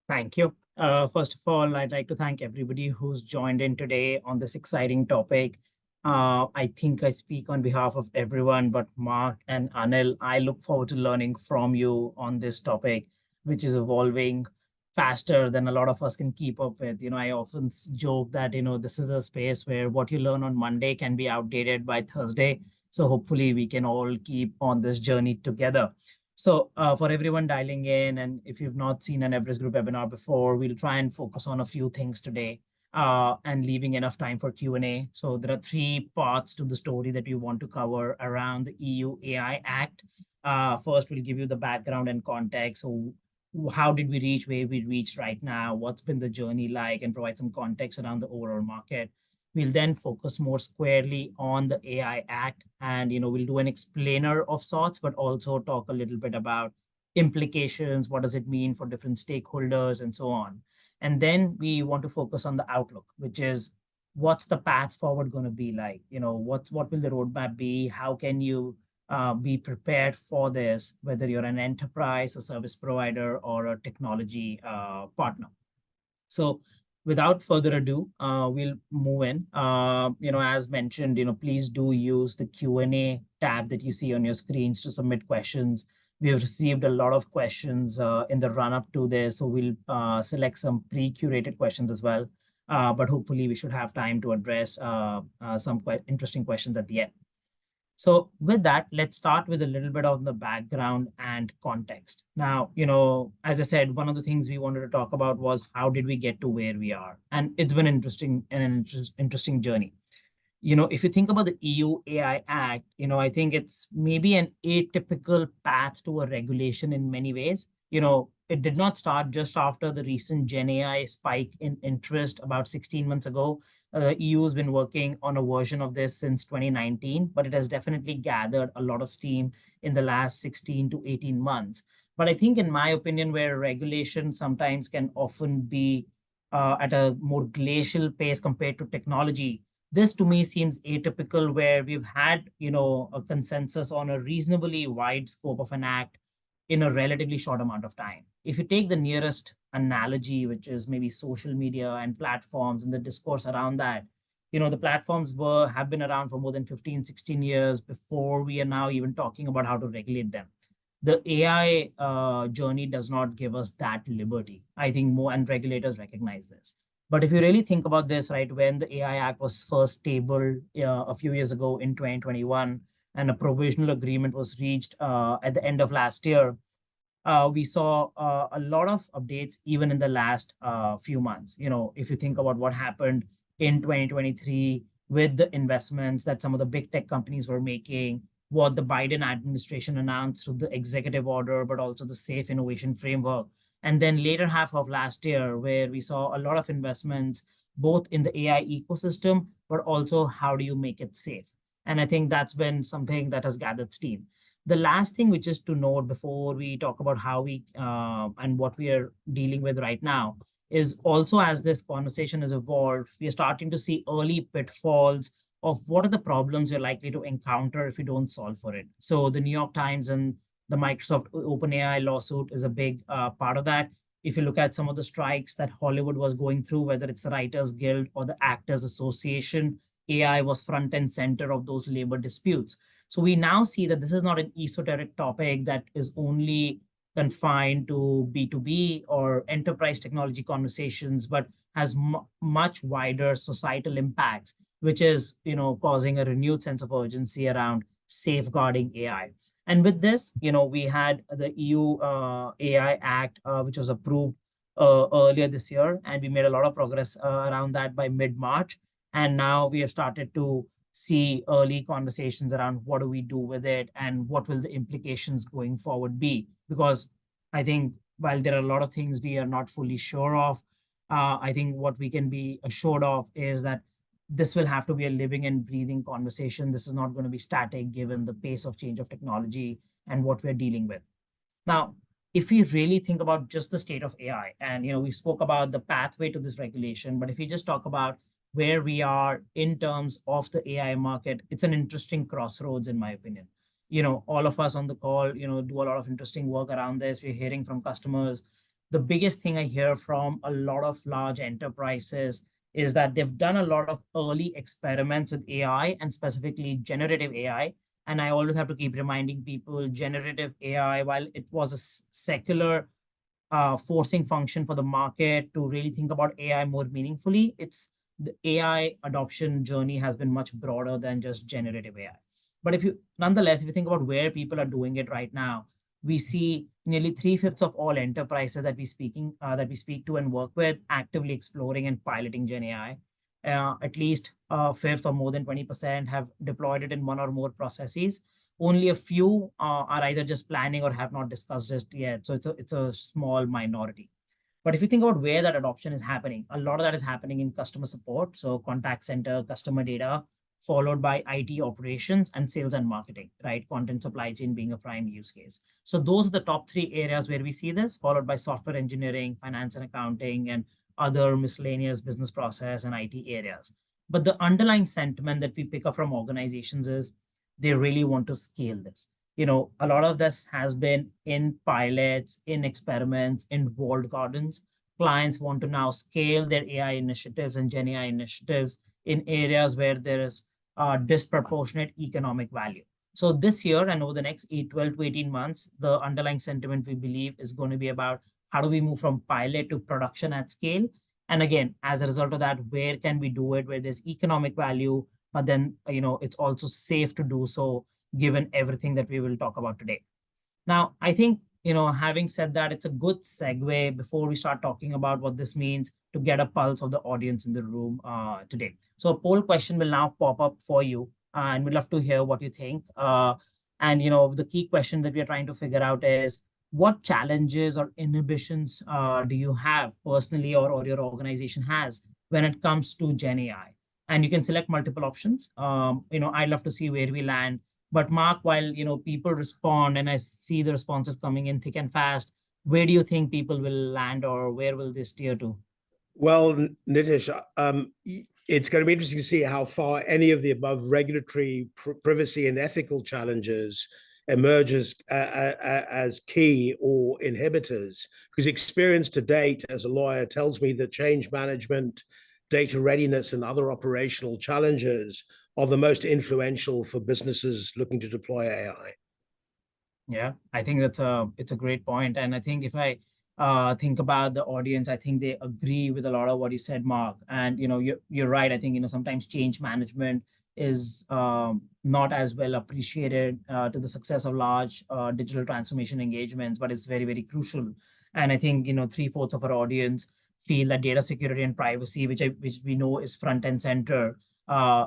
Thank you. First of all, I'd like to thank everybody who's joined in today on this exciting topic. I think I speak on behalf of everyone, but Mark and Anil, I look forward to learning from you on this topic, which is evolving faster than a lot of us can keep up with. I often joke that, this is a space where what you learn on Monday can be outdated by Thursday. So hopefully we can all keep on this journey together. So for everyone dialing in, and if you've not seen an Everest Group webinar before, we'll try and focus on a few things today and leaving enough time for Q&A. So there are three parts to the story that we want to cover around the EU AI Act. First, we'll give you the background and context. So how did we reach where we reached right now? What's been the journey like, and provide some context around the overall market. We'll then focus more squarely on the AI Act, and we'll do an explainer of sorts, but also talk a little bit about implications. What does it mean for different stakeholders and so on? And then we want to focus on the outlook, which is what's the path forward going to be like? What will the roadmap be? How can you be prepared for this, whether you're an enterprise, a service provider, or a technology partner? So without further ado, we'll move in. As mentioned, please do use the Q&A tab that you see on your screens to submit questions. We have received a lot of questions in the run-up to this, so we'll select some pre-curated questions as well. But hopefully we should have time to address some quite interesting questions at the end. So with that, let's start with a little bit of the background and context. Now, as I said, one of the things we wanted to talk about was how did we get to where we are? And it's been an interesting journey. If you think about the EU AI Act, I think it's maybe an atypical path to a regulation in many ways. It did not start just after the recent Gen AI spike in interest about 16 months ago. The EU has been working on a version of this since 2019, but it has definitely gathered a lot of steam in the last 16 to 18 months. But I think, in my opinion, where regulation sometimes can often be at a more glacial pace compared to technology, this to me seems atypical, where we've had, a consensus on a reasonably wide scope of an act in a relatively short amount of time. If you take the nearest analogy, which is maybe social media and platforms and the discourse around that, the platforms have been around for more than 15, 16 years before we are now even talking about how to regulate them. The AI journey does not give us that liberty. I think more, and regulators recognize this. But if you really think about this, right, when the AI Act was first tabled a few years ago in 2021, and a provisional agreement was reached at the end of last year, we saw a lot of updates even in the last few months. If you think about what happened in 2023 with the investments that some of the big tech companies were making, what the Biden administration announced through the executive order, but also the Safe Innovation Framework. And then later half of last year, where we saw a lot of investments, both in the AI ecosystem, but also how do you make it safe? And I think that's been something that has gathered steam. The last thing, which is to note before we talk about how we and what we are dealing with right now, is also as this conversation has evolved, we are starting to see early pitfalls of what are the problems you're likely to encounter if you don't solve for it. So the New York Times and the Microsoft OpenAI lawsuit is a big part of that. If you look at some of the strikes that Hollywood was going through, whether it's the Writers Guild or the Actors Association, AI was front and center of those labor disputes. So we now see that this is not an esoteric topic that is only confined to B2B or enterprise technology conversations, but has much wider societal impacts, which is, causing a renewed sense of urgency around safeguarding AI. And with this, we had the EU AI Act, which was approved earlier this year, and we made a lot of progress around that by mid-March. And now we have started to see early conversations around what do we do with it and what will the implications going forward be. Because I think while there are a lot of things we are not fully sure of, I think what we can be assured of is that this will have to be a living and breathing conversation. This is not going to be static given the pace of change of technology and what we're dealing with. Now, if we really think about just the state of AI, and we spoke about the pathway to this regulation, but if you just talk about where we are in terms of the AI market, it's an interesting crossroads, in my opinion. All of us on the call, do a lot of interesting work around this. We're hearing from customers. The biggest thing I hear from a lot of large enterprises is that they've done a lot of early experiments with AI and specifically generative AI. And I always have to keep reminding people generative AI, while it was a secular forcing function for the market to really think about AI more meaningfully, it's the AI adoption journey has been much broader than just generative AI. But nonetheless, if you think about where people are doing it right now, we see nearly 3/5 of all enterprises that we speak to and work with actively exploring and piloting Gen AI. At least a fifth or more than 20% have deployed it in one or more processes. Only a few are either just planning or have not discussed it yet. So it's a small minority. But if you think about where that adoption is happening, a lot of that is happening in customer support. So contact center, customer data, followed by IT operations and sales and marketing, right? Content supply chain being a prime use case. So those are the top three areas where we see this, followed by software engineering, finance and accounting, and other miscellaneous business process and IT areas. But the underlying sentiment that we pick up from organizations is they really want to scale this. A lot of this has been in pilots, in experiments, in walled gardens. Clients want to now scale their AI initiatives and Gen AI initiatives in areas where there is disproportionate economic value. So this year and over the next 12 to 18 months, the underlying sentiment we believe is going to be about how do we move from pilot to production at scale? And again, as a result of that, where can we do it where there's economic value, but then, it's also safe to do so given everything that we will talk about today. Now, I think, having said that, it's a good segue before we start talking about what this means to get a pulse of the audience in the room today. So a poll question will now pop up for you, and we'd love to hear what you think. And, the key question that we are trying to figure out is, what challenges or inhibitions do you have personally or your organization has when it comes to Gen AI? And you can select multiple options. I'd love to see where we land. But Mark, while people respond and I see the responses coming in thick and fast, where do you think people will land, or where will they steer to? Well, Nitish, it's going to be interesting to see how far any of the above regulatory, privacy, and ethical challenges emerges as key or inhibitors. Because experience to date as a lawyer tells me that change management, data readiness, and other operational challenges are the most influential for businesses looking to deploy AI. Yeah, I think it's a great point. And I think if I think about the audience, I think they agree with a lot of what you said, Mark. And you're right. I think sometimes change management is not as well appreciated to the success of large digital transformation engagements, but it's very, very crucial. And I think 3/4 of our audience feel that data security and privacy, which we know is front and center,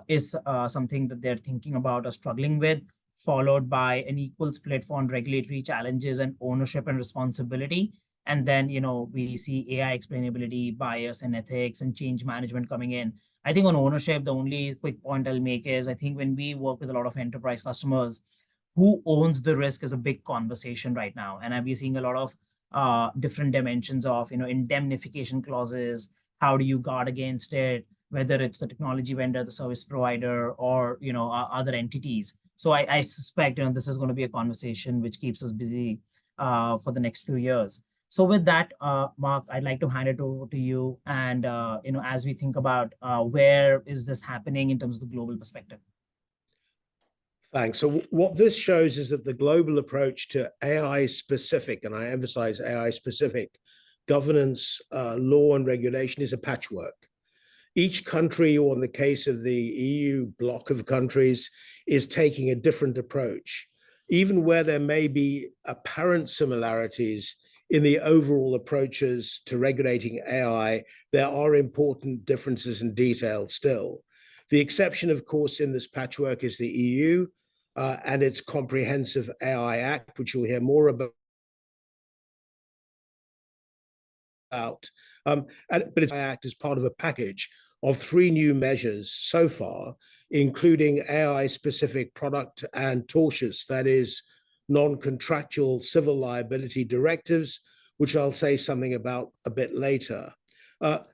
is something that they're thinking about or struggling with, followed by an equal split on regulatory challenges and ownership and responsibility. And then, we see AI explainability, bias and ethics and change management coming in. I think on ownership, the only quick point I'll make is I think when we work with a lot of enterprise customers, who owns the risk is a big conversation right now. And I've been seeing a lot of different dimensions of, indemnification clauses. How do you guard against it? Whether it's the technology vendor, the service provider, or, other entities. So I suspect, this is going to be a conversation which keeps us busy for the next few years. So with that, Mark, I'd like to hand it over to you. And, as we think about where is this happening in terms of the global perspective? Thanks. So what this shows is that the global approach to AI-specific, and I emphasize AI-specific, governance, law, and regulation is a patchwork. Each country, or in the case of the EU bloc of countries, is taking a different approach. Even where there may be apparent similarities in the overall approaches to regulating AI, there are important differences in detail still. The exception, of course, in this patchwork is the EU and its Comprehensive AI Act, which you'll hear more about. But its Act is part of a package of 3 new measures so far, including AI-specific product and tortious, that is, non-contractual civil liability directives, which I'll say something about a bit later.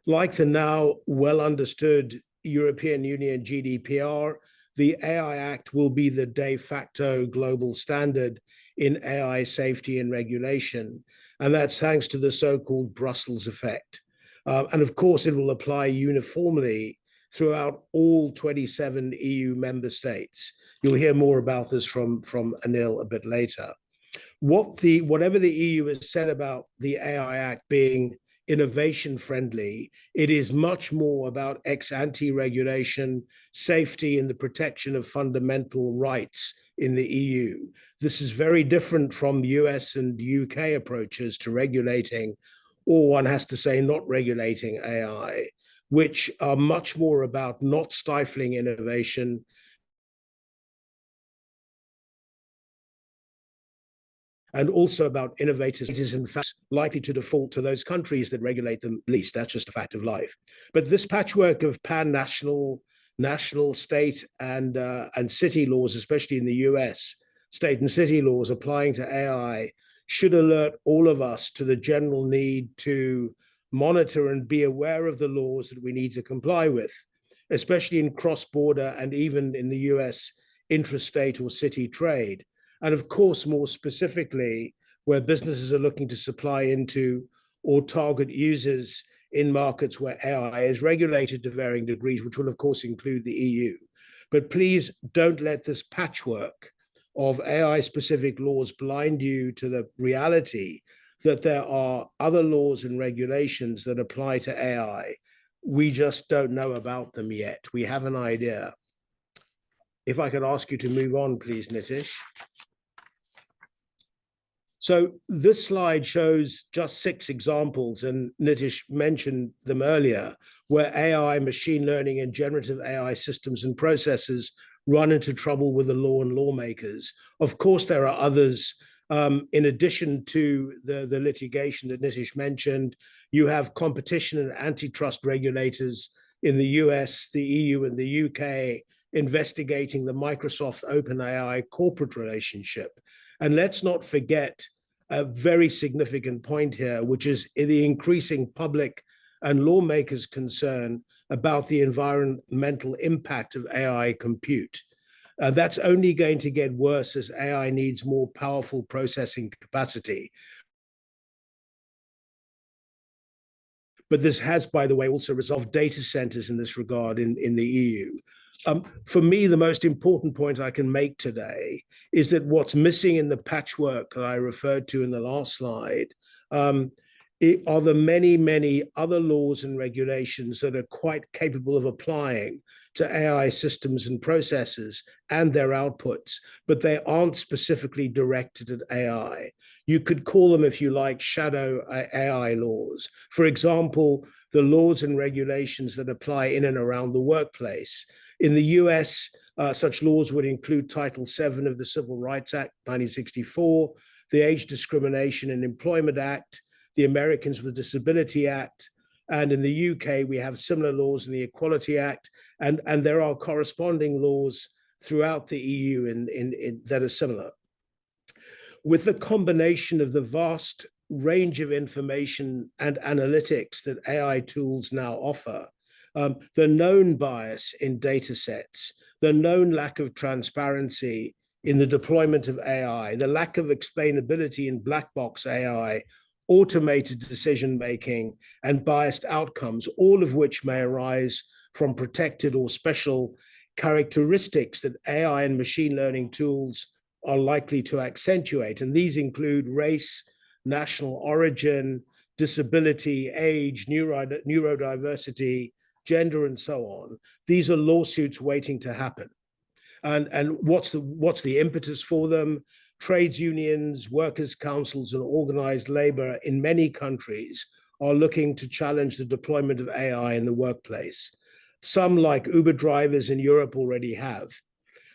Like the now well-understood European Union GDPR, the AI Act will be the de facto global standard in AI safety and regulation. And that's thanks to the so-called Brussels effect. And of course, it will apply uniformly throughout all 27 EU member states. You'll hear more about this from Anil a bit later. Whatever the EU has said about the AI Act being innovation friendly, it is much more about ex-ante regulation, safety, and the protection of fundamental rights in the EU. This is very different from US and UK approaches to regulating, or one has to say not regulating AI, which are much more about not stifling innovation, and also about innovators in fact likely to default to those countries that regulate them least. That's just a fact of life. But this patchwork of pan-national, national, state, and city laws, especially in the US, state and city laws applying to AI, should alert all of us to the general need to monitor and be aware of the laws that we need to comply with, especially in cross-border and even in the US intrastate or city trade. And of course, more specifically, where businesses are looking to supply into or target users in markets where AI is regulated to varying degrees, which will of course include the EU. But please don't let this patchwork of AI-specific laws blind you to the reality that there are other laws and regulations that apply to AI. We just don't know about them yet. We have an idea. If I could ask you to move on, please, Nitish. So this slide shows just 6 examples, and Nitish mentioned them earlier, where AI, machine learning, and generative AI systems and processes run into trouble with the law and lawmakers. Of course, there are others. In addition to the litigation that Nitish mentioned, you have competition and antitrust regulators in the US, the EU, and the UK investigating the Microsoft OpenAI corporate relationship. And let's not forget a very significant point here, which is the increasing public and lawmakers' concern about the environmental impact of AI compute. That's only going to get worse as AI needs more powerful processing capacity. But this has, by the way, also resolved data centers in this regard in the EU. For me, the most important point I can make today is that what's missing in the patchwork that I referred to in the last slide are the many, many other laws and regulations that are quite capable of applying to AI systems and processes and their outputs, but they aren't specifically directed at AI. You could call them, if you like, shadow AI laws. For example, the laws and regulations that apply in and around the workplace. In the US, such laws would include Title VII of the Civil Rights Act, 1964, the Age Discrimination in Employment Act, the Americans with Disability Act, and in the UK, we have similar laws in the Equality Act, and there are corresponding laws throughout the EU that are similar. With the combination of the vast range of information and analytics that AI tools now offer, the known bias in data sets, the known lack of transparency in the deployment of AI, the lack of explainability in black box AI, automated decision-making, and biased outcomes, all of which may arise from protected or special characteristics that AI and machine learning tools are likely to accentuate. And these include race, national origin, disability, age, neurodiversity, gender, and so on. These are lawsuits waiting to happen. And what's the impetus for them? Trades unions, workers' councils, and organized labor in many countries are looking to challenge the deployment of AI in the workplace. Some, like Uber drivers in Europe, already have.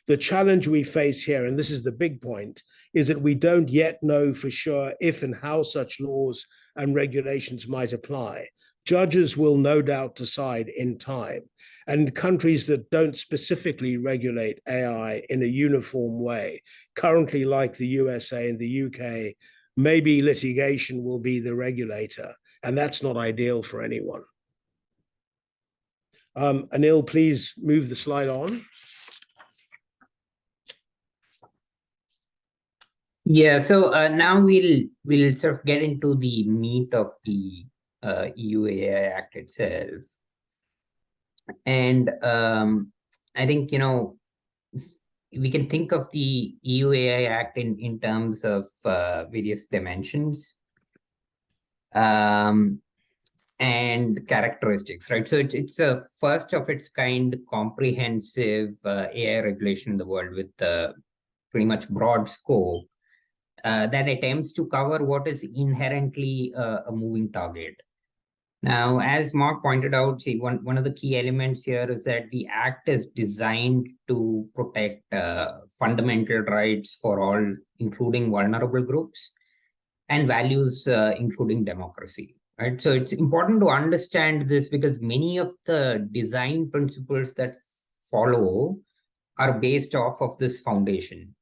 The challenge we face here, and this is the big point, is that we don't yet know for sure if and how such laws and regulations might apply. Judges will no doubt decide in time. And countries that don't specifically regulate AI in a uniform way, currently like the USA and the UK, maybe litigation will be the regulator. And that's not ideal for anyone. Anil, please move the slide on. Yeah, so now we'll sort of get into the meat of the EU AI Act itself. And I think, we can think of the EU AI Act in terms of various dimensions and characteristics, right? So it's a first of its kind comprehensive AI regulation in the world with pretty much broad scope that attempts to cover what is inherently a moving target. Now, as Mark pointed out, see, one of the key elements here is that the Act is designed to protect fundamental rights for all, including vulnerable groups, and values, including democracy, right? So it's important to understand this because many of the design principles that follow are based off of this foundation.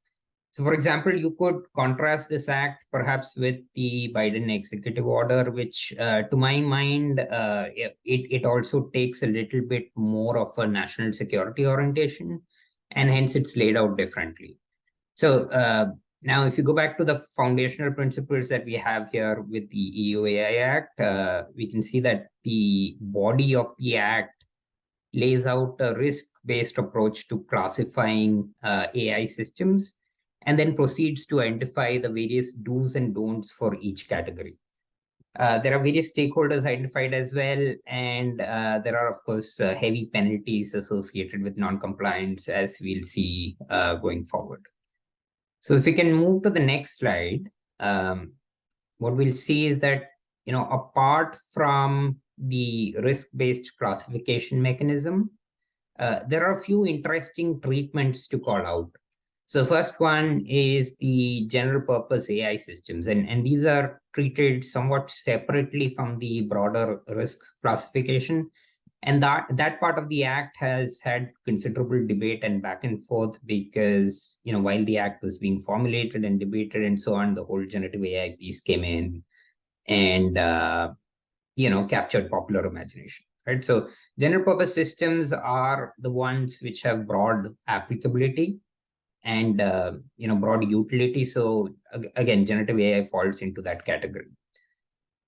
So, for example, you could contrast this act perhaps with the Biden executive order, which to my mind, it also takes a little bit more of a national security orientation, and hence it's laid out differently. So now if you go back to the foundational principles that we have here with the EU AI Act, we can see that the body of the act lays out a risk-based approach to classifying AI systems, and then proceeds to identify the various do's and don'ts for each category. There are various stakeholders identified as well, and there are, of course, heavy penalties associated with non-compliance, as we'll see going forward. So if we can move to the next slide, what we'll see is that, apart from the risk-based classification mechanism, there are a few interesting treatments to call out. So first one is the general purpose AI systems, and these are treated somewhat separately from the broader risk classification. And that part of the act has had considerable debate and back and forth because, while the act was being formulated and debated and so on, the whole generative AI piece came in and, captured popular imagination. Right? So general purpose systems are the ones which have broad applicability and broad utility. So again, generative AI falls into that category.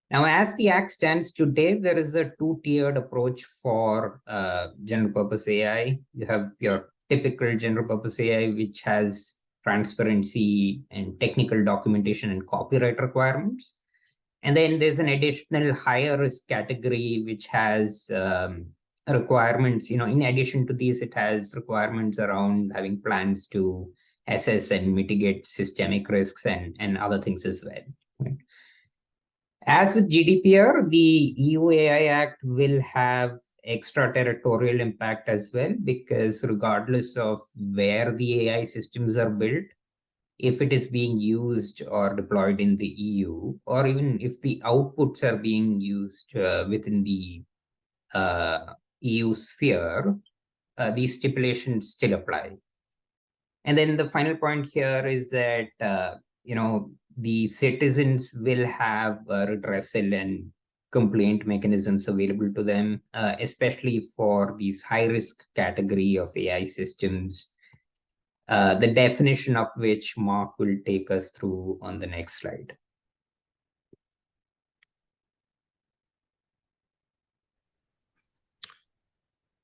Now, as the Act stands today, there is a two-tiered approach for general purpose AI. You have your typical general purpose AI, which has transparency and technical documentation and copyright requirements. And then there's an additional higher risk category, which has requirements, in addition to these, it has requirements around having plans to assess and mitigate systemic risks and other things as well. Right? As with GDPR, the EU AI Act will have extraterritorial impact as well, because regardless of where the AI systems are built, if it is being used or deployed in the EU, or even if the outputs are being used within the EU sphere, these stipulations still apply. And then the final point here is that, the citizens will have redressal and complaint mechanisms available to them, especially for these high-risk category of AI systems, the definition of which Mark will take us through on the next slide.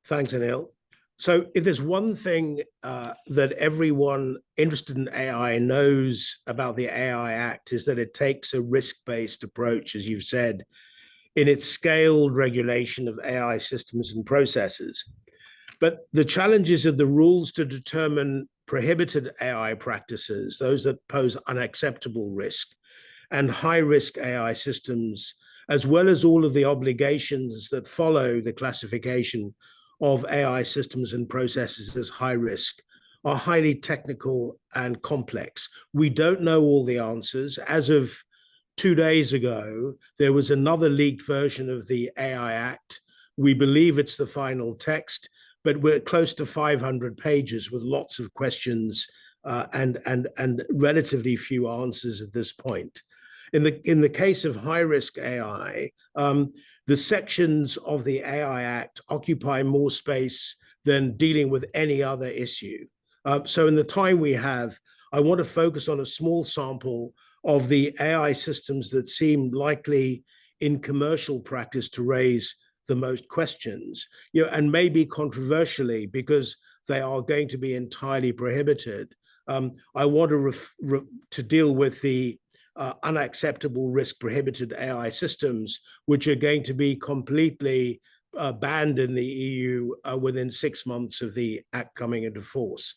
Thanks, Anil. So if there's one thing that everyone interested in AI knows about the AI Act is that it takes a risk-based approach, as you've said, in its scaled regulation of AI systems and processes. But the challenges of the rules to determine prohibited AI practices, those that pose unacceptable risk, and high-risk AI systems, as well as all of the obligations that follow the classification of AI systems and processes as high risk, are highly technical and complex. We don't know all the answers. As of 2 days ago, there was another leaked version of the AI Act. We believe it's the final text, but we're close to 500 pages with lots of questions and relatively few answers at this point. In the case of high-risk AI, the sections of the AI Act occupy more space than dealing with any other issue. So in the time we have, I want to focus on a small sample of the AI systems that seem likely in commercial practice to raise the most questions, and maybe controversially because they are going to be entirely prohibited. I want to deal with the unacceptable risk prohibited AI systems, which are going to be completely banned in the EU within 6 months of the act coming into force.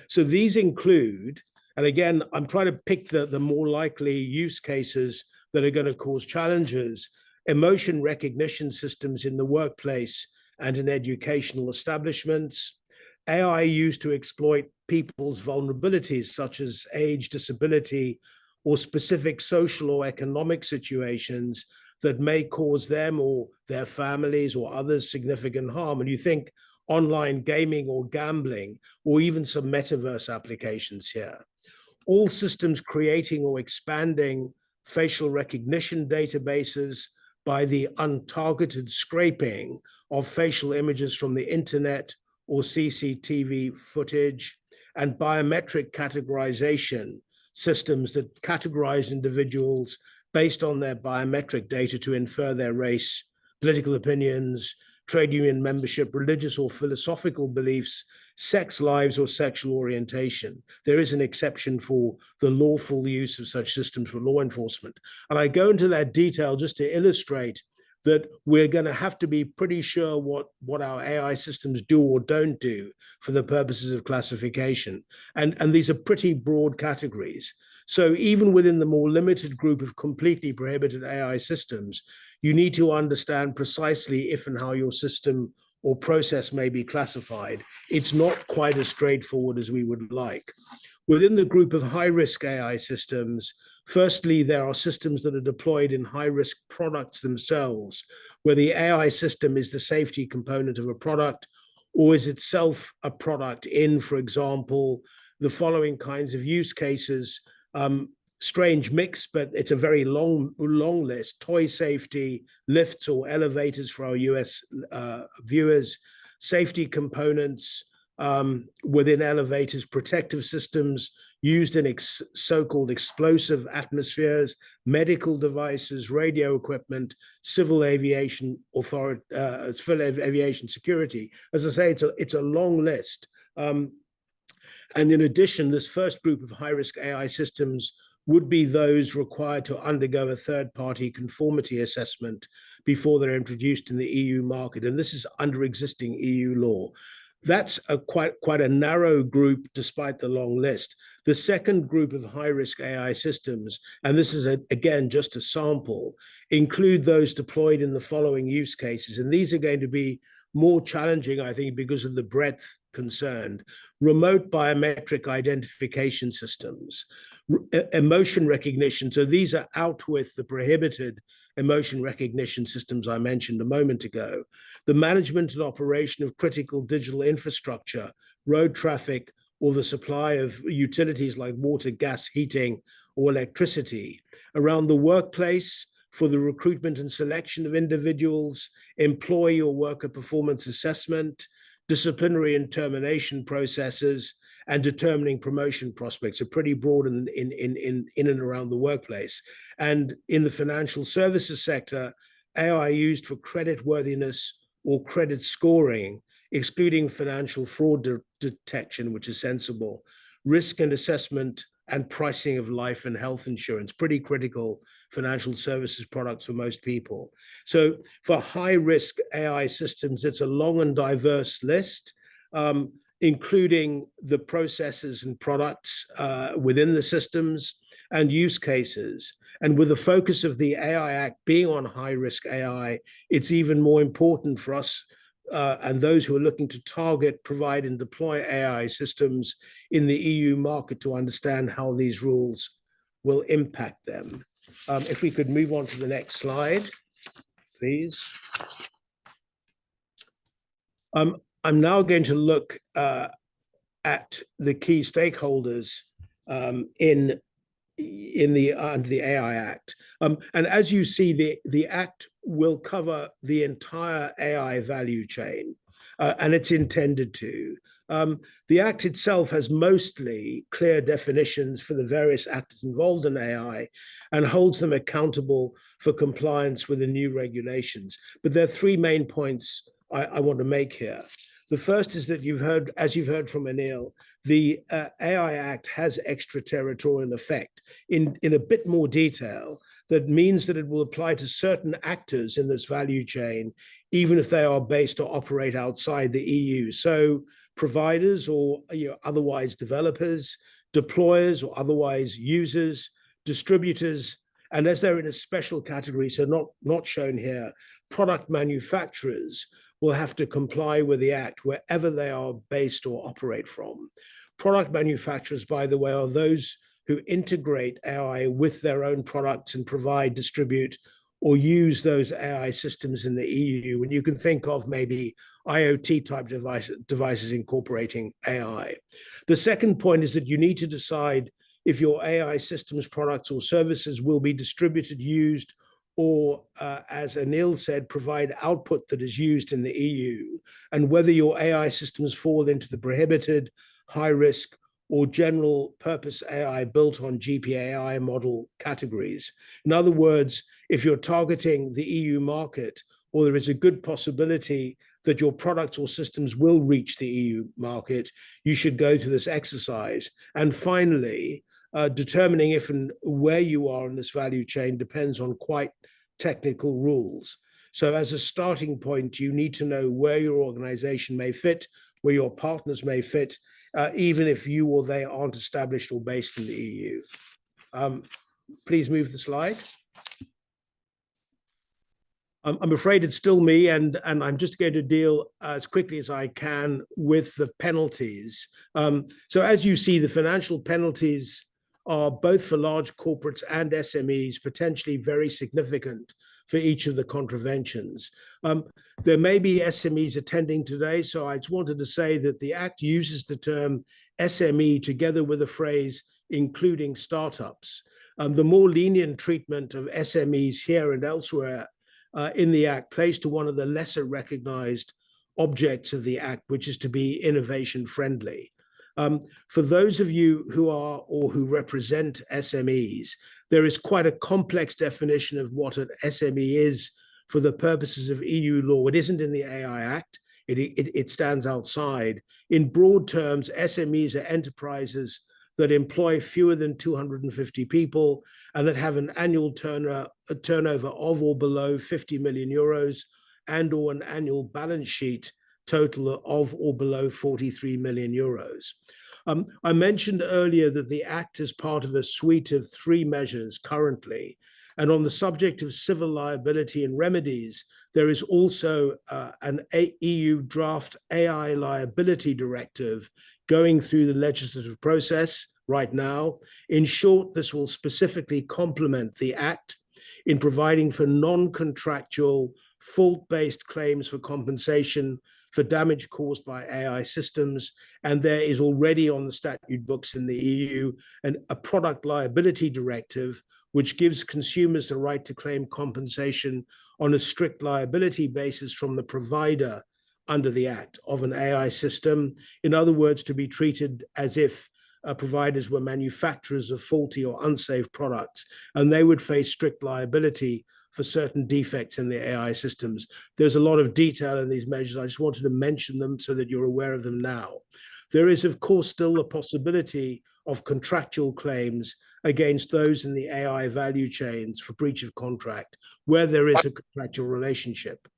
So these include, and again, I'm trying to pick the more likely use cases that are going to cause challenges: emotion recognition systems in the workplace and in educational establishments, AI used to exploit people's vulnerabilities, such as age, disability, or specific social or economic situations that may cause them or their families or others significant harm. And you think online gaming or gambling, or even some metaverse applications here. All systems creating or expanding facial recognition databases by the untargeted scraping of facial images from the internet or CCTV footage, and biometric categorization systems that categorize individuals based on their biometric data to infer their race, political opinions, trade union membership, religious or philosophical beliefs, sex lives, or sexual orientation. There is an exception for the lawful use of such systems for law enforcement. And I go into that detail just to illustrate that we're going to have to be pretty sure what our AI systems do or don't do for the purposes of classification. And these are pretty broad categories. So even within the more limited group of completely prohibited AI systems, you need to understand precisely if and how your system or process may be classified. It's not quite as straightforward as we would like. Within the group of high-risk AI systems, firstly, there are systems that are deployed in high-risk products themselves, where the AI system is the safety component of a product or is itself a product in, for example, the following kinds of use cases. Strange mix, but it's a very long list: toy safety, lifts or elevators for our US viewers, safety components within elevators, protective systems used in so-called explosive atmospheres, medical devices, radio equipment, civil aviation security. As I say, it's a long list. And in addition, this first group of high-risk AI systems would be those required to undergo a third-party conformity assessment before they're introduced in the EU market. And this is under existing EU law. That's quite a narrow group, despite the long list. The second group of high-risk AI systems, and this is, again, just a sample, include those deployed in the following use cases. And these are going to be more challenging, I think, because of the breadth concerned: remote biometric identification systems, emotion recognition. So these are out with the prohibited emotion recognition systems I mentioned a moment ago. The management and operation of critical digital infrastructure, road traffic, or the supply of utilities like water, gas, heating, or electricity. Around the workplace, for the recruitment and selection of individuals, employee or worker performance assessment, disciplinary and termination processes, and determining promotion prospects are pretty broad in and around the workplace. And in the financial services sector, AI used for credit worthiness or credit scoring, excluding financial fraud detection, which is sensible, risk and assessment, and pricing of life and health insurance, pretty critical financial services products for most people. So for high-risk AI systems, it's a long and diverse list, including the processes and products within the systems and use cases. And with the focus of the AI Act being on high-risk AI, it's even more important for us and those who are looking to target, provide, and deploy AI systems in the EU market to understand how these rules will impact them. If we could move on to the next slide, please. I'm now going to look at the key stakeholders in under the AI Act. And as you see, the Act will cover the entire AI value chain, and it's intended to. The Act itself has mostly clear definitions for the various actors involved in AI and holds them accountable for compliance with the new regulations. But there are three main points I want to make here. The first is that as you've heard from Anil, the AI Act has extraterritorial effect in a bit more detail. That means that it will apply to certain actors in this value chain, even if they are based or operate outside the EU. So providers or otherwise developers, deployers or otherwise users, distributors, and as they're in a special category, so not shown here, product manufacturers will have to comply with the Act wherever they are based or operate from. Product manufacturers, by the way, are those who integrate AI with their own products and provide, distribute, or use those AI systems in the EU. And you can think of maybe IoT type devices incorporating AI. The second point is that you need to decide if your AI systems, products, or services will be distributed, used, or as Anil said, provide output that is used in the EU, and whether your AI systems fall into the prohibited, high risk, or general purpose AI built on GPAI model categories. In other words, if you're targeting the EU market, or there is a good possibility that your products or systems will reach the EU market, you should go to this exercise. And finally, determining if and where you are in this value chain depends on quite technical rules. So as a starting point, you need to know where your organization may fit, where your partners may fit, even if you or they aren't established or based in the EU. Please move the slide. I'm afraid it's still me, and I'm just going to deal as quickly as I can with the penalties. So as you see, the financial penalties are both for large corporates and SMEs, potentially very significant for each of the contraventions. There may be SMEs attending today, so I just wanted to say that the Act uses the term SME together with the phrase including startups. The more lenient treatment of SMEs here and elsewhere in the Act plays to one of the lesser recognized objects of the Act, which is to be innovation friendly. For those of you who are or who represent SMEs, there is quite a complex definition of what an SME is for the purposes of EU law. It isn't in the AI Act. It stands outside. In broad terms, SMEs are enterprises that employ fewer than 250 people and that have an annual turnover of or below 50 million euros and or an annual balance sheet total of or below 43 million euros. I mentioned earlier that the Act is part of a suite of 3 measures currently. And on the subject of civil liability and remedies, there is also an EU draft AI liability directive going through the legislative process right now. In short, this will specifically complement the Act in providing for non-contractual fault-based claims for compensation for damage caused by AI systems. And there is already on the statute books in the EU a product liability directive, which gives consumers the right to claim compensation on a strict liability basis from the provider under the Act of an AI system. In other words, to be treated as if providers were manufacturers of faulty or unsafe products, and they would face strict liability for certain defects in the AI systems. There's a lot of detail in these measures. I just wanted to mention them so that you're aware of them now. There is, of course, still the possibility of contractual claims against those in the AI value chains for breach of contract, where there is a contractual relationship.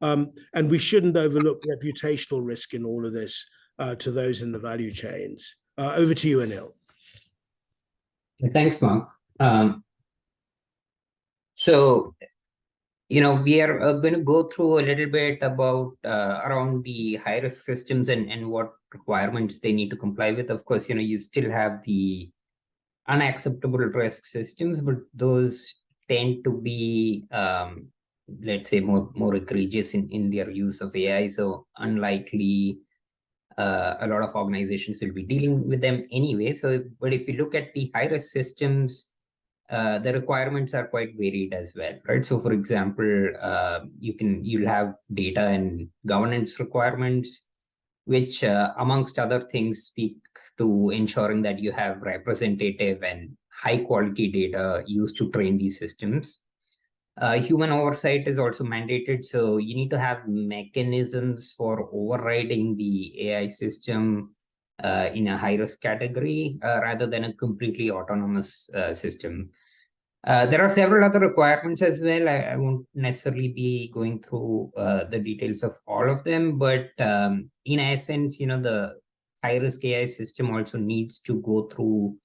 And we shouldn't overlook reputational risk in all of this to those in the value chains. Over to you, Anil. Thanks, Mark. So, we are going to go through a little bit about around the high-risk systems and what requirements they need to comply with. Of course, you still have the unacceptable risk systems, but those tend to be, let's say, more egregious in their use of AI. So unlikely A lot of organizations will be dealing with them anyway. So, but if you look at the high-risk systems, the requirements are quite varied as well, right? So, for example, you'll have data and governance requirements, which, amongst other things, speak to ensuring that you have representative and high-quality data used to train these systems. Human oversight is also mandated, so you need to have mechanisms for overriding the AI system in a high-risk category rather than a completely autonomous system. There are several other requirements as well. I won't necessarily be going through the details of all of them, but in essence, the high-risk AI system also needs to go through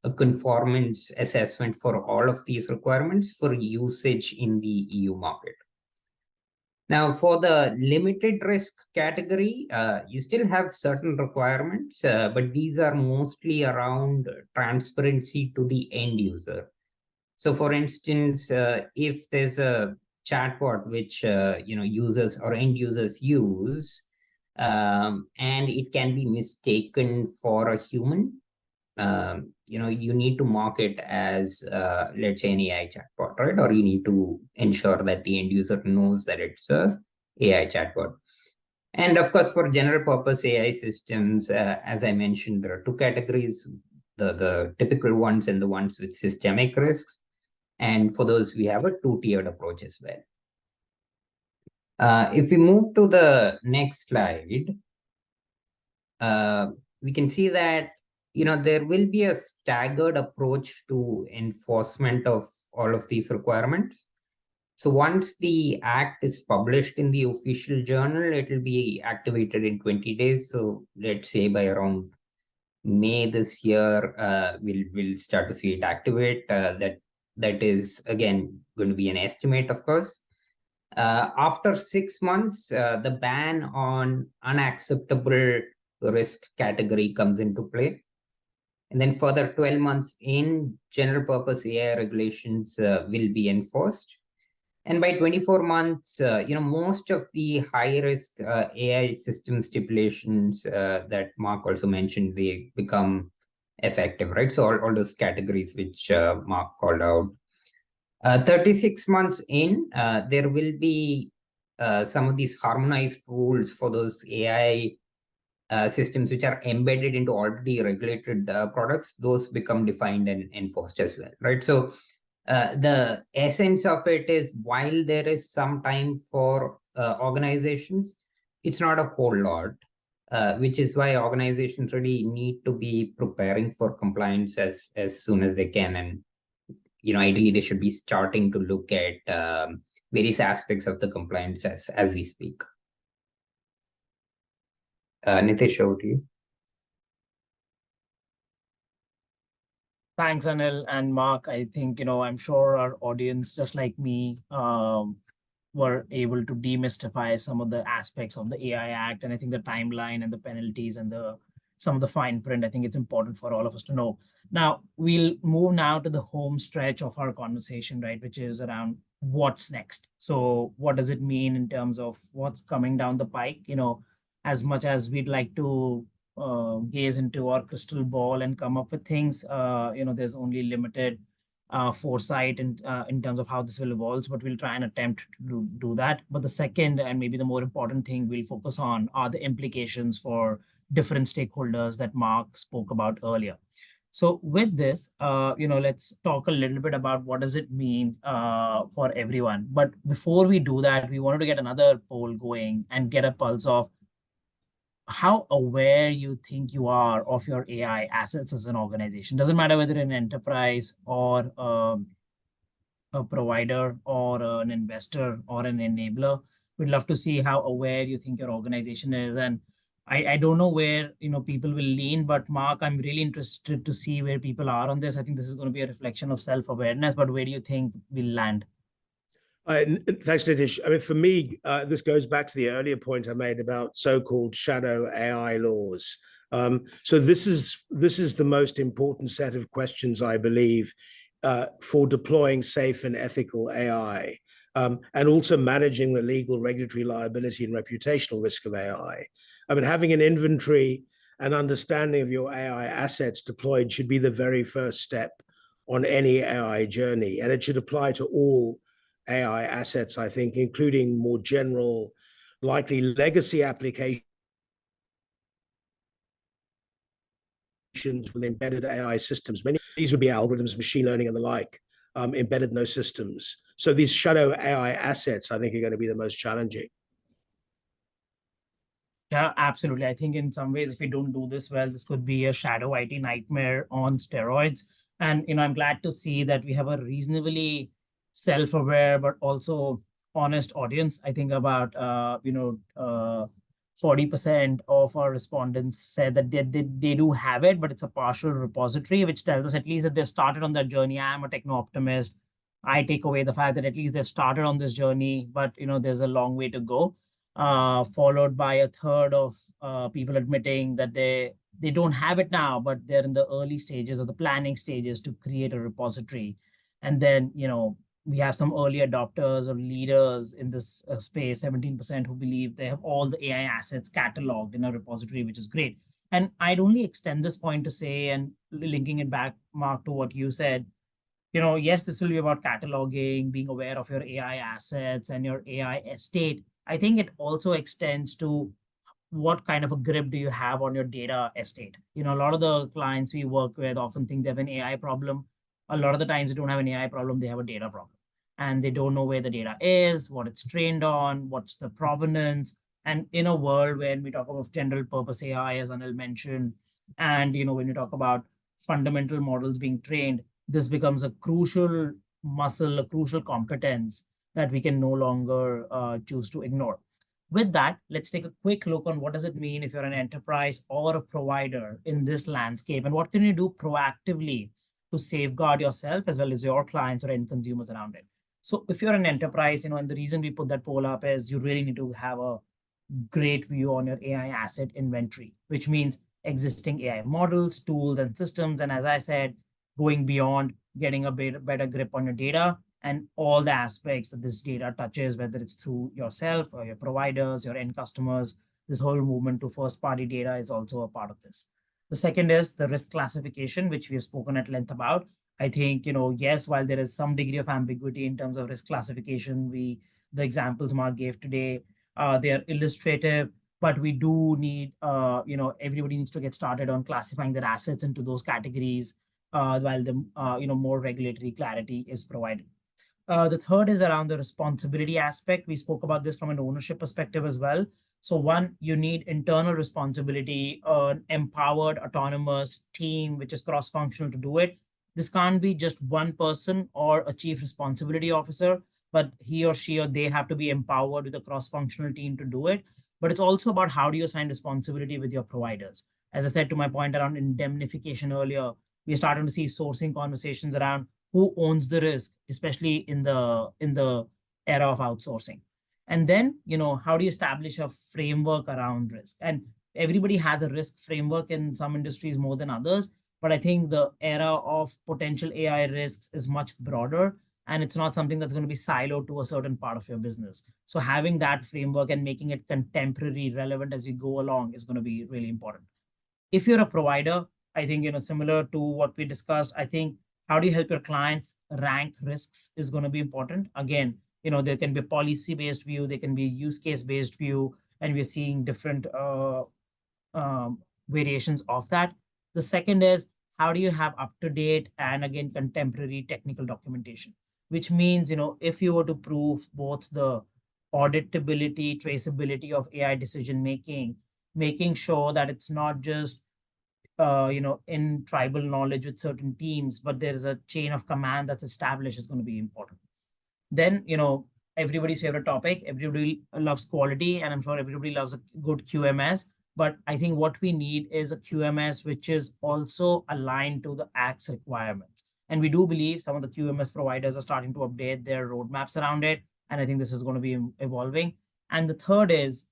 a conformance assessment for all of these requirements for usage in the EU market. Now, for the limited risk category, you still have certain requirements, but these are mostly around transparency to the end user. So, for instance, if there's a chatbot which users or end users use, and it can be mistaken for a human, you need to mark it as, let's say, an AI chatbot, right? Or you need to ensure that the end user knows that it's a AI chatbot. And of course, for general purpose AI systems, as I mentioned, there are two categories, the typical ones and the ones with systemic risks. And for those, we have a two-tiered approach as well. If we move to the next slide, we can see that there will be a staggered approach to enforcement of all of these requirements. So once the act is published in the official journal, it will be activated in 20 days. So let's say by around May this year, we'll start to see it activate. That is, again, going to be an estimate, of course. After 6 months, the ban on unacceptable risk category comes into play. And then further 12 months in, general purpose AI regulations will be enforced. And by 24 months, most of the high risk AI system stipulations that Mark also mentioned, they become effective, right? So all those categories which Mark called out. 36 months in, there will be some of these harmonized rules for those AI systems which are embedded into already regulated products. Those become defined and enforced as well, right? So the essence of it is, while there is some time for organizations, it's not a whole lot, which is why organizations really need to be preparing for compliance as soon as they can. And ideally, they should be starting to look at various aspects of the compliance as we speak. Nitish, over to you. Thanks, Anil and Mark. I think, I'm sure our audience, just like me, were able to demystify some of the aspects of the AI Act. And I think the timeline and the penalties and some of the fine print, I think it's important for all of us to know. Now, we'll move now to the home stretch of our conversation, right, which is around what's next. So what does it mean in terms of what's coming down the pike? As much as we'd like to gaze into our crystal ball and come up with things, there's only limited foresight in terms of how this will evolve, but we'll try and attempt to do that. But the second, and maybe the more important thing we'll focus on, are the implications for different stakeholders that Mark spoke about earlier. So with this, let's talk a little bit about what does it mean for everyone. But before we do that, we wanted to get another poll going and get a pulse of how aware you think you are of your AI assets as an organization. Doesn't matter whether an enterprise or a provider or an investor or an enabler. We'd love to see how aware you think your organization is. And I don't know where people will lean, but Mark, I'm really interested to see where people are on this. I think this is going to be a reflection of self-awareness, but where do you think we'll land? Thanks, Nitish. I mean, for me, this goes back to the earlier point I made about so-called shadow AI laws. So this is the most important set of questions, I believe, for deploying safe and ethical AI. and also managing the legal, regulatory liability and reputational risk of AI. I mean, having an inventory and understanding of your AI assets deployed should be the very first step on any AI journey, and it should apply to all AI assets, I think, including more general, likely legacy applications with embedded AI systems. Many of these would be algorithms, machine learning, and the like, embedded in those systems. So these shadow AI assets, I think, are going to be the most challenging. Yeah, absolutely. I think in some ways, if we don't do this well, this could be a shadow IT nightmare on steroids. And I'm glad to see that we have a reasonably self-aware but also honest audience. I think about 40% of our respondents said that they do have it, but it's a partial repository, which tells us at least that they've started on that journey. I'm a techno optimist. I take away the fact that at least they've started on this journey, but there's a long way to go. Followed by a third of people admitting that they don't have it now, but they're in the early stages or the planning stages to create a repository. And then, we have some early adopters or leaders in this space, 17% who believe they have all the AI assets cataloged in a repository, which is great. And I'd only extend this point to say, and linking it back, Mark, to what you said, yes, this will be about cataloging, being aware of your AI assets and your AI estate. I think it also extends to what kind of a grip do you have on your data estate. A lot of the clients we work with often think they have an AI problem. A lot of the times they don't have an AI problem, they have a data problem. And they don't know where the data is, what it's trained on, what's the provenance. And in a world when we talk about general purpose AI, as Anil mentioned, and when you talk about fundamental models being trained, this becomes a crucial muscle, a crucial competence that we can no longer choose to ignore. With that, let's take a quick look on what does it mean if you're an enterprise or a provider in this landscape, and what can you do proactively to safeguard yourself as well as your clients or end consumers around it. So if you're an enterprise, and the reason we put that poll up is you really need to have a great view on your AI asset inventory, which means existing AI models, tools, and systems. And as I said, going beyond getting a better grip on your data and all the aspects that this data touches, whether it's through yourself or your providers, your end customers. This whole movement to first-party data is also a part of this. The second is the risk classification, which we have spoken at length about. I think, yes, while there is some degree of ambiguity in terms of risk classification, the examples Mark gave today, they are illustrative, but we do need, everybody needs to get started on classifying their assets into those categories while the, more regulatory clarity is provided. The third is around the responsibility aspect. We spoke about this from an ownership perspective as well. So one, you need internal responsibility, an empowered, autonomous team, which is cross-functional to do it. This can't be just one person or a chief responsibility officer, but he or she or they have to be empowered with a cross-functional team to do it. But it's also about how do you assign responsibility with your providers. As I said to my point around indemnification earlier, we're starting to see sourcing conversations around who owns the risk, especially in the era of outsourcing. And then, how do you establish a framework around risk? And everybody has a risk framework in some industries more than others. But I think the era of potential AI risks is much broader, and it's not something that's going to be siloed to a certain part of your business. So having that framework and making it contemporary, relevant as you go along is going to be really important. If you're a provider, I think, similar to what we discussed, I think how do you help your clients rank risks is going to be important. Again, there can be a policy-based view, there can be a use case-based view, and we're seeing different variations of that. The second is how do you have up-to-date and again, contemporary technical documentation, which means, if you were to prove both the auditability, traceability of AI decision-making, making sure that it's not just in tribal knowledge with certain teams, but there is a chain of command that's established is going to be important. Then, everybody's favorite topic, everybody loves quality, and I'm sure everybody loves a good QMS. But I think what we need is a QMS which is also aligned to the Act's requirements. And we do believe some of the QMS providers are starting to update their roadmaps around it. And I think this is going to be evolving. And the third is,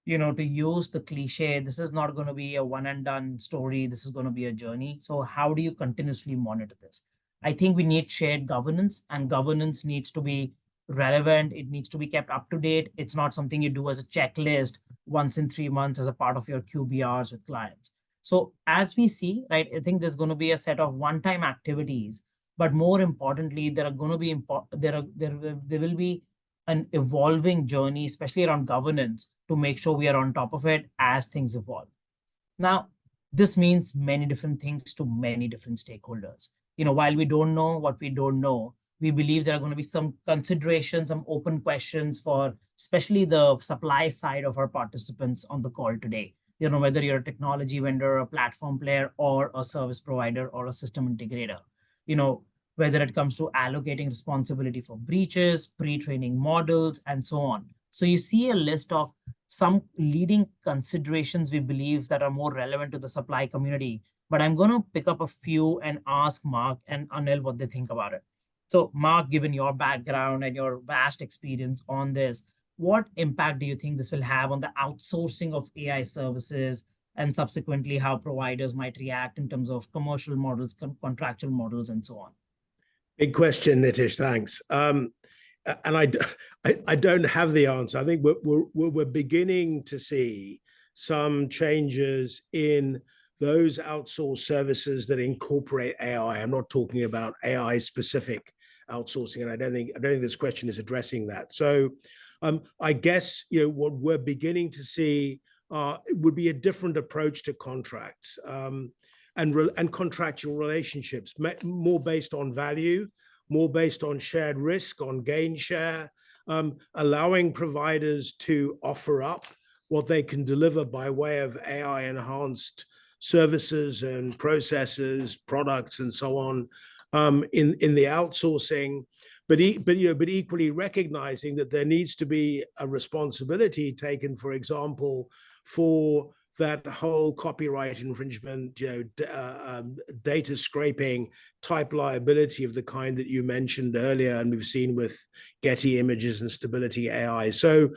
to use the cliche, this is not going to be a one and done story. This is going to be a journey. So how do you continuously monitor this? I think we need shared governance, and governance needs to be relevant. It needs to be kept up to date. It's not something you do as a checklist once in 3 months as a part of your QBRs with clients. So as we see, right, I think there's going to be a set of one-time activities, but more importantly, there are going to be there will be an evolving journey, especially around governance, to make sure we are on top of it as things evolve. Now, this means many different things to many different stakeholders. While we don't know what we don't know, we believe there are going to be some considerations, some open questions for especially the supply side of our participants on the call today. Whether you're a technology vendor, a platform player, or a service provider or a system integrator. Whether it comes to allocating responsibility for breaches, pre-training models, and so on. So you see a list of some leading considerations we believe that are more relevant to the supply community, but I'm going to pick up a few and ask Mark and Anil what they think about it. So Mark, given your background and your vast experience on this, what impact do you think this will have on the outsourcing of AI services and subsequently how providers might react in terms of commercial models, contractual models, and so on? Big question, Nitish. Thanks. And I don't have the answer. I think we're beginning to see some changes in those outsourced services that incorporate AI. I'm not talking about AI specific outsourcing, and I don't think this question is addressing that. So I guess what we're beginning to see would be a different approach to contracts. And contractual relationships, more based on value, more based on shared risk, on gain share, allowing providers to offer up what they can deliver by way of AI-enhanced services and processes, products, and so on in the outsourcing. But equally recognizing that there needs to be a responsibility taken, for example, for that whole copyright infringement, data scraping type liability of the kind that you mentioned earlier, and we've seen with Getty Images and Stability AI. So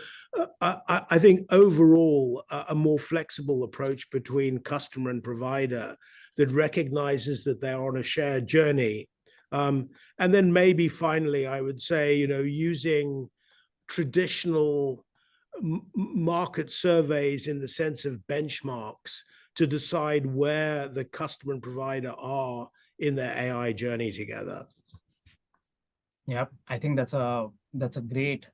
I think overall, a more flexible approach between customer and provider that recognizes that they're on a shared journey. And then maybe finally, I would say, using traditional market surveys in the sense of benchmarks to decide where the customer and provider are in their AI journey together. Yeah, I think that's a great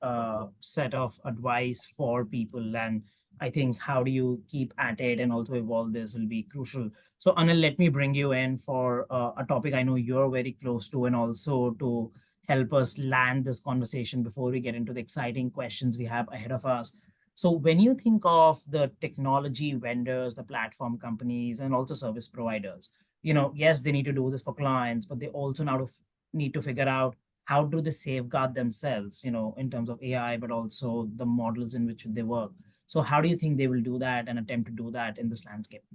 set of advice for people. And I think how do you keep at it and also evolve this will be crucial. So Anil, let me bring you in for a topic I know you're very close to, and also to help us land this conversation before we get into the exciting questions we have ahead of us. So when you think of the technology vendors, the platform companies, and also service providers, yes, they need to do this for clients, but they also now need to figure out how do they safeguard themselves, in terms of AI, but also the models in which they work. So how do you think they will do that and attempt to do that in this landscape?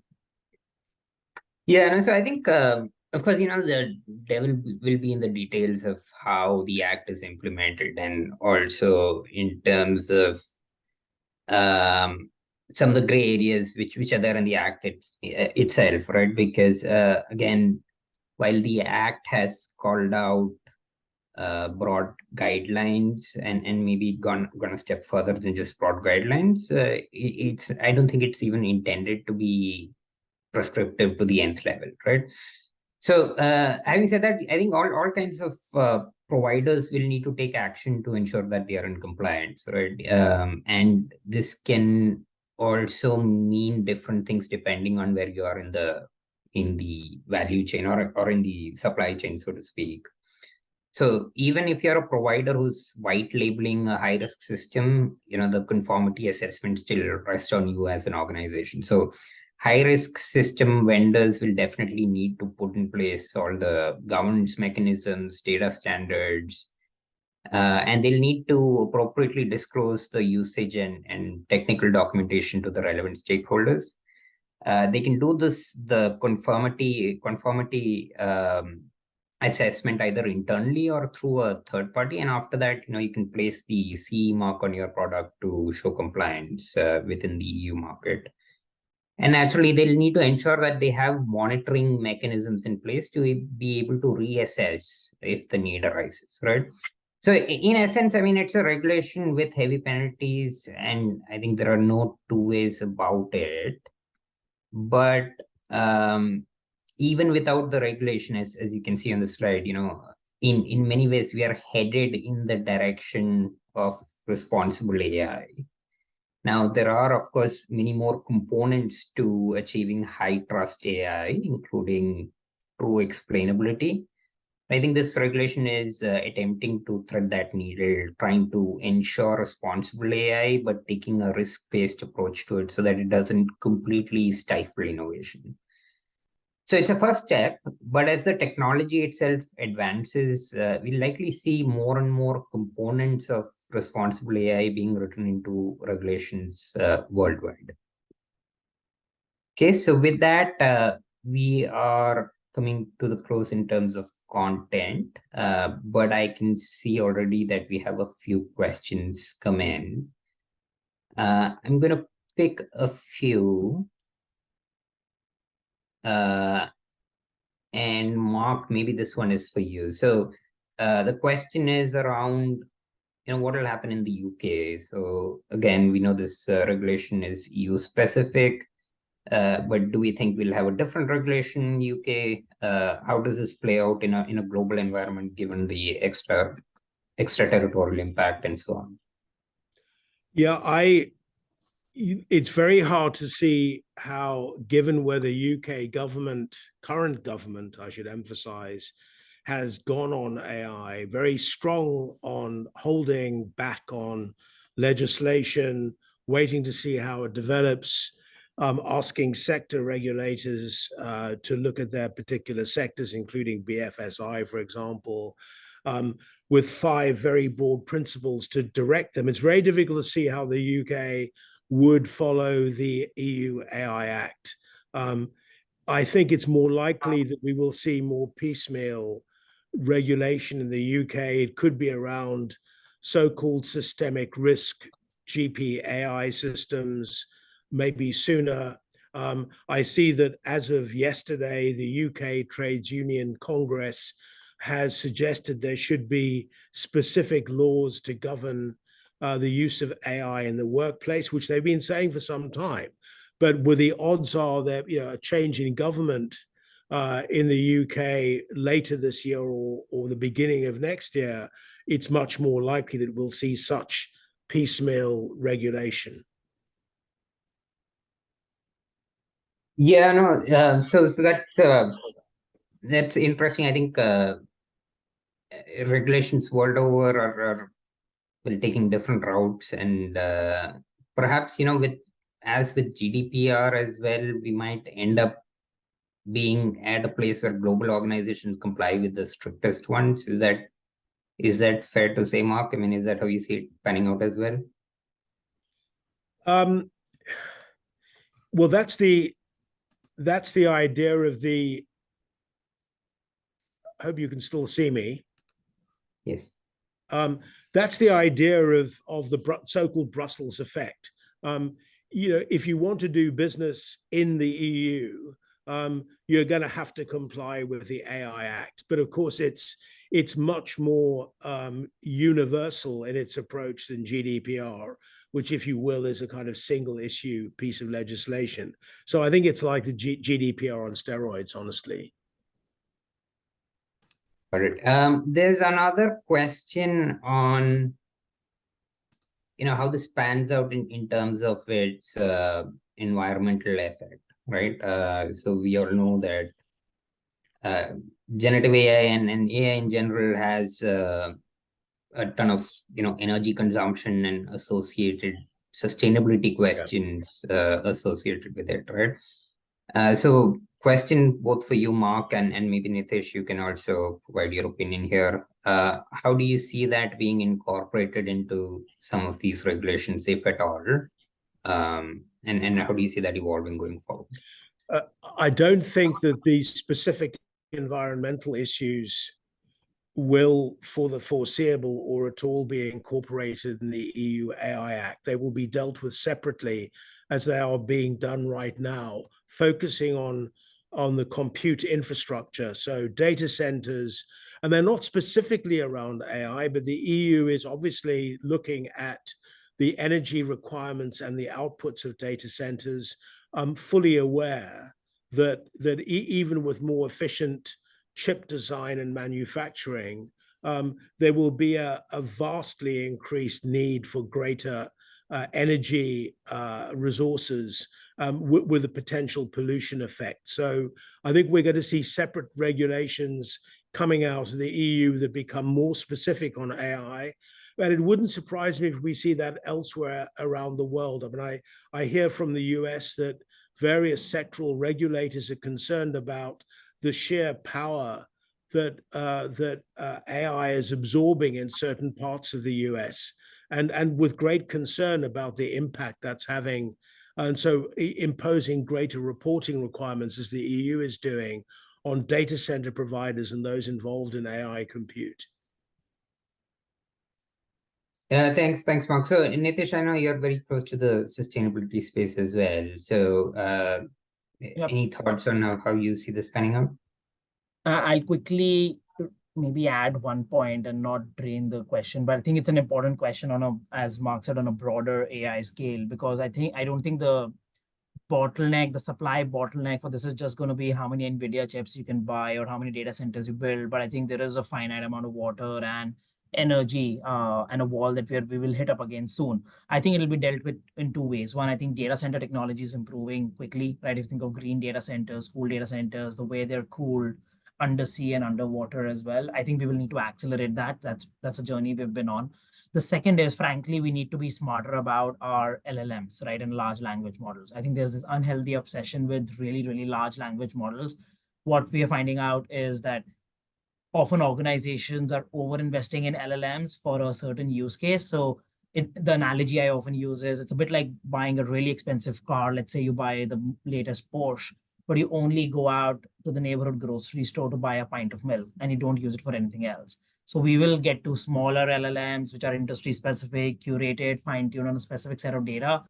Yeah, no, so I think, of course, the devil will be in the details of how the act is implemented, and also in terms of some of the gray areas which are there in the act itself, right? Because again, while the act has called out broad guidelines and maybe gone a step further than just broad guidelines, I don't think it's even intended to be prescriptive to the nth level, right? So having said that, I think all kinds of providers will need to take action to ensure that they are in compliance, right? And this can also mean different things depending on where you are in the value chain or in the supply chain, so to speak. So even if you're a provider who's white labeling a high risk system, the conformity assessment still rests on you as an organization. So high risk system vendors will definitely need to put in place all the governance mechanisms, data standards, and they'll need to appropriately disclose the usage and technical documentation to the relevant stakeholders. They can do the conformity assessment either internally or through a third party, and after that, you can place the CE mark on your product to show compliance within the EU market. And naturally, they'll need to ensure that they have monitoring mechanisms in place to be able to reassess if the need arises, right? So in essence, I mean, it's a regulation with heavy penalties, and I think there are no two ways about it. But even without the regulation, as you can see on the slide, in many ways, we are headed in the direction of responsible AI. Now, there are, of course, many more components to achieving high trust AI, including true explainability. I think this regulation is attempting to thread that needle, trying to ensure responsible AI, but taking a risk-based approach to it so that it doesn't completely stifle innovation. So it's a first step, but as the technology itself advances, we'll likely see more and more components of responsible AI being written into regulations worldwide. Okay, so with that, we are coming to the close in terms of content, but I can see already that we have a few questions come in. I'm going to pick a few. And Mark, maybe this one is for you. So the question is around, what will happen in the UK? So again, we know this regulation is EU specific, but do we think we'll have a different regulation in UK? How does this play out in a global environment, given the extraterritorial impact and so on? Yeah, it's very hard to see how, given where the UK government, current government, I should emphasize, has gone on AI, very strong on holding back on legislation, waiting to see how it develops, asking sector regulators to look at their particular sectors, including BFSI, for example, with 5 very broad principles to direct them. It's very difficult to see how the UK would follow the EU AI Act. I think it's more likely that we will see more piecemeal regulation in the UK. It could be around so-called systemic risk GP AI systems, maybe sooner. I see that as of yesterday, the UK Trades Union Congress has suggested there should be specific laws to govern the use of AI in the workplace, which they've been saying for some time. But where the odds are that a change in government in the UK later this year or the beginning of next year, it's much more likely that we'll see such piecemeal regulation. Yeah, no. So that's interesting. I think regulations world over are taking different routes, and perhaps with GDPR as well, we might end up being at a place where global organizations comply with the strictest ones. Is that fair to say, Mark? I mean, is that how you see it panning out as well? Well, that's the idea of the. I hope you can still see me. Yes. That's the idea of the so-called Brussels effect. If you want to do business in the EU, you're going to have to comply with the AI Act. But of course, it's much more universal in its approach than GDPR, which, if you will, is a kind of single issue piece of legislation. So I think it's like the GDPR on steroids, honestly. Got it. There's another question on how this pans out in terms of its environmental effect, right? So we all know that generative AI and AI in general has a ton of energy consumption and associated sustainability questions associated with it, right? So question both for you, Mark, and maybe Nitish, you can also provide your opinion here. How do you see that being incorporated into some of these regulations, if at all? And how do you see that evolving going forward? I don't think that these specific environmental issues will, for the foreseeable or at all, be incorporated in the EU AI Act. They will be dealt with separately, as they are being done right now, focusing on the compute infrastructure, so data centers and they're not specifically around AI, but the EU is obviously looking at the energy requirements and the outputs of data centers, fully aware that even with more efficient chip design and manufacturing, there will be a vastly increased need for greater energy resources, with a potential pollution effect. So I think we're going to see separate regulations coming out of the EU that become more specific on AI. And it wouldn't surprise me if we see that elsewhere around the world. I mean, I hear from the US that various sectoral regulators are concerned about the sheer power that AI is absorbing in certain parts of the US, and with great concern about the impact that's having. And so imposing greater reporting requirements, as the EU is doing, on data center providers and those involved in AI compute. Thanks, Mark. So, Nitish, I know you're very close to the sustainability space as well. So, any thoughts on how you see this panning out? I'll quickly maybe add one point and not drain the question, but I think it's an important question as Mark said, on a broader AI scale, because I don't think the supply bottleneck for this is just going to be how many NVIDIA chips you can buy or how many data centers you build. But I think there is a finite amount of water and energy and a wall that we will hit up again soon. I think it'll be dealt with in two ways. One, I think data center technology is improving quickly, right? If you think of green data centers, cool data centers, the way they're cooled undersea and underwater as well, I think we will need to accelerate that. That's a journey we've been on. The second is, frankly, we need to be smarter about our LLMs, right, and large language models. I think there's this unhealthy obsession with really, really large language models. What we are finding out is that often organizations are over-investing in LLMs for a certain use case. So the analogy I often use is, it's a bit like buying a really expensive car. Let's say you buy the latest Porsche, but you only go out to the neighborhood grocery store to buy a pint of milk and you don't use it for anything else. So we will get to smaller LLMs, which are industry specific, curated, fine-tuned on a specific set of data.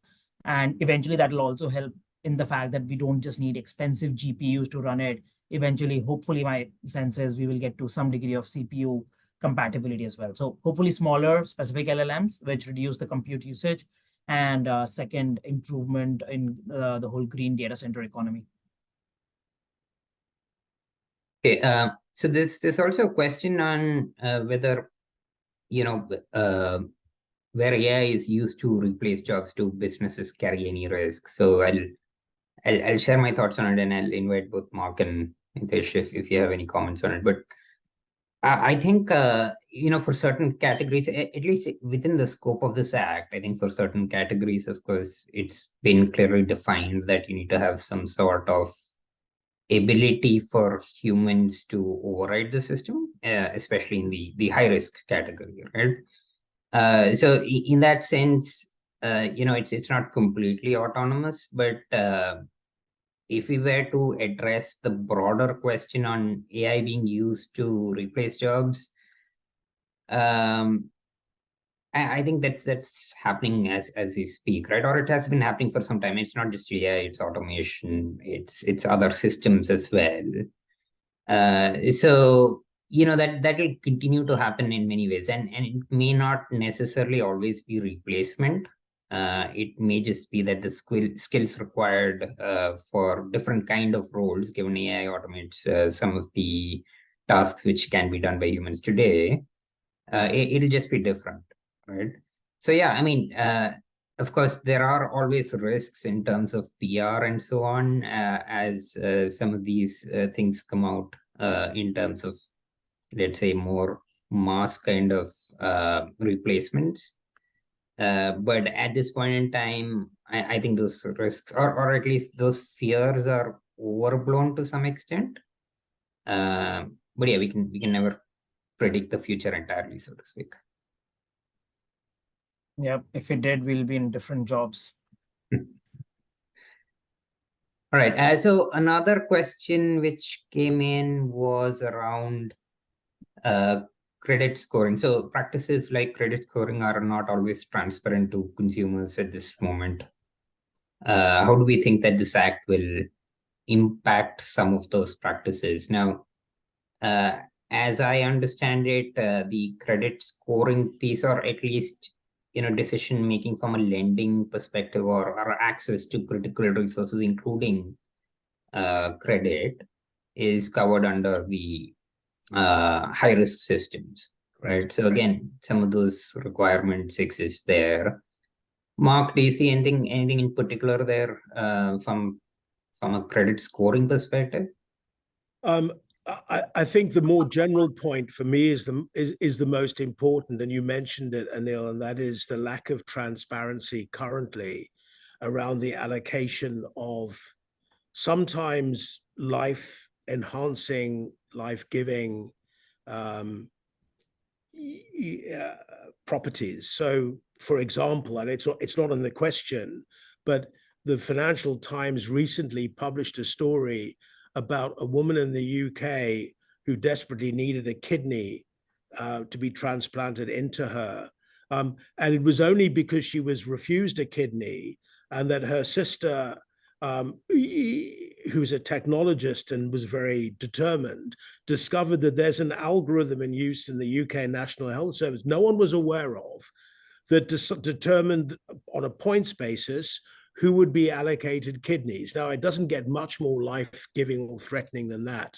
And eventually that will also help in the fact that we don't just need expensive GPUs to run it. Eventually, hopefully, my sense is we will get to some degree of CPU compatibility as well. So hopefully smaller specific LLMs, which reduce the compute usage, and second, improvement in the whole green data center economy. Okay, so there's also a question on whether, where AI is used to replace jobs, do businesses carry any risk? So I'll share my thoughts on it, and I'll invite both Mark and Nitish if you have any comments on it. But I think, for certain categories, at least within the scope of this act, I think for certain categories, of course, it's been clearly defined that you need to have some sort of ability for humans to override the system, especially in the high risk category, right? So in that sense, it's not completely autonomous, but if we were to address the broader question on AI being used to replace jobs, I think that's happening as we speak, right? Or it has been happening for some time. It's not just AI, it's automation, it's other systems as well. So that will continue to happen in many ways, and it may not necessarily always be replacement. It may just be that the skills required for different kind of roles, given AI automates some of the tasks which can be done by humans today, it'll just be different, right? So yeah, I mean, of course, there are always risks in terms of PR and so on, as some of these things come out in terms of, let's say, more mass kind of replacements. But at this point in time, I think those risks, or at least those fears, are overblown to some extent. But yeah, we can never predict the future entirely, so to speak. Yeah, if it did, we'll be in different jobs. All right. So another question which came in was around credit scoring. So practices like credit scoring are not always transparent to consumers at this moment. How do we think that this act will impact some of those practices? Now, as I understand it, the credit scoring piece, or at least, decision making from a lending perspective, or access to critical resources, including credit, is covered under the high risk systems, right? So again, some of those requirements exist there. Mark, do you see anything in particular there from a credit scoring perspective? I think the more general point for me is the most important, and you mentioned it, Anil, and that is the lack of transparency currently around the allocation of sometimes life-enhancing, life-giving properties. So, for example, and it's not in the question, but the Financial Times recently published a story about a woman in the UK who desperately needed a kidney to be transplanted into her. And it was only because she was refused a kidney and that her sister, who's a technologist and was very determined, discovered that there's an algorithm in use in the UK National Health Service no one was aware of that determined on a points basis who would be allocated kidneys. Now, it doesn't get much more life-giving or threatening than that,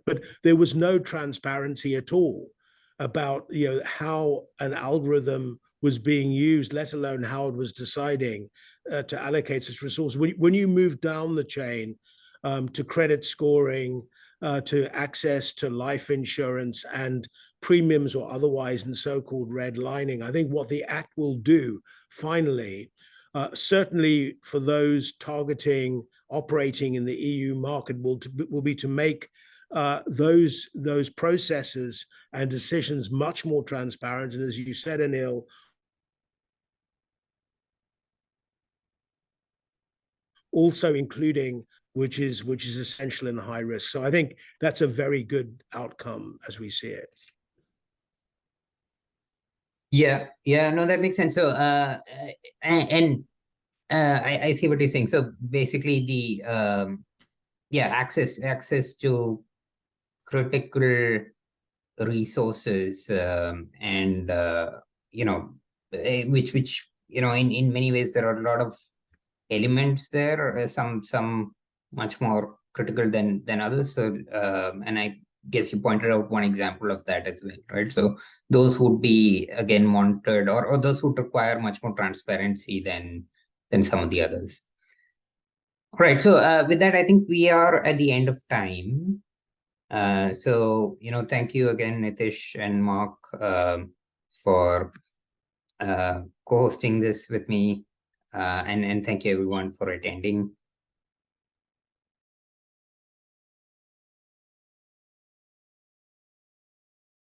but there was no transparency at all about how an algorithm was being used, let alone how it was deciding to allocate such resources. When you move down the chain to credit scoring, to access to life insurance and premiums or otherwise in so-called redlining, I think what the Act will do finally, certainly for those operating in the EU market, will be to make those processes and decisions much more transparent. And as you said, Anil, also including which is essential in high risk. So I think that's a very good outcome as we see it. Yeah, no, that makes sense. So, I see what you're saying. So basically, the access to critical resources, and which in many ways there are a lot of elements there, some much more critical than others. So, and I guess you pointed out one example of that as well, right? So those would be again monitored, or those would require much more transparency than some of the others. Right. So with that, I think we are at the end of time. So thank you again, Nitish and Mark, for co-hosting this with me, and thank you everyone for attending.